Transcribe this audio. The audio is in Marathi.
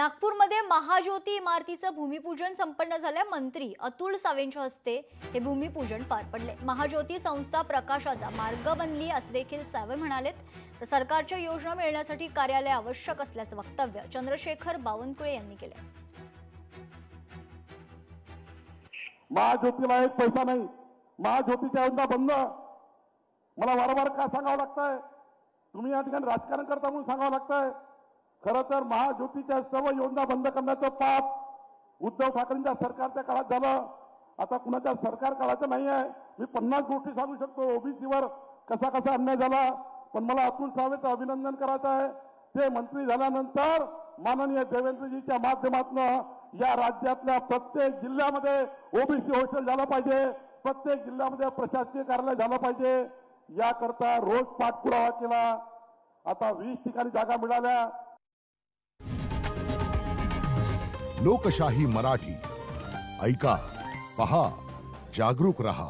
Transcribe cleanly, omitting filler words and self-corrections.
नागपूरमध्ये महाज्योती इमारतीचं भूमिपूजन संपन्न झाले। मंत्री अतुल सावेंच्या हस्ते हे भूमिपूजन पार पडले। महाज्योती संस्था प्रकाशाचा मार्ग बनली असे देखील सावे म्हणालेत। तर सरकारच्या योजना मिळण्यासाठी कार्यालय आवश्यक असल्याचं वक्तव्य चंद्रशेखर बावनकुळे यांनी केले। महाज्योतीला एक पैसा नाही, महाज्योतीच्या योजना बंद। मला वारंवार का सांगावं लागतंय? तुम्ही या ठिकाणी राजकारण करता म्हणून सांगावं लागतंय। खरं तर महाज्योतीच्या सर्व योजना बंद करण्याचं पाप उद्धव ठाकरेंच्या सरकारच्या काळात झालं। आता कुणाच्या सरकार काळाचं नाही आहे। मी 50 गोष्टी सांगू शकतो ओबीसीवर कसा कसा अन्याय झाला, पण मला अतुल सावेचं अभिनंदन करायचं आहे। ते मंत्री झाल्यानंतर माननीय देवेंद्रजीच्या माध्यमातून या राज्यातल्या प्रत्येक जिल्ह्यामध्ये ओबीसी हॉस्टेल झालं पाहिजे, प्रत्येक जिल्ह्यामध्ये प्रशासकीय कार्यालय झालं पाहिजे। याकरता रोज पाठपुरावा केला। आता 20 ठिकाणी जागा मिळाल्या। लोकशाही मराठी ऐका, पहा, जागरूक रहा।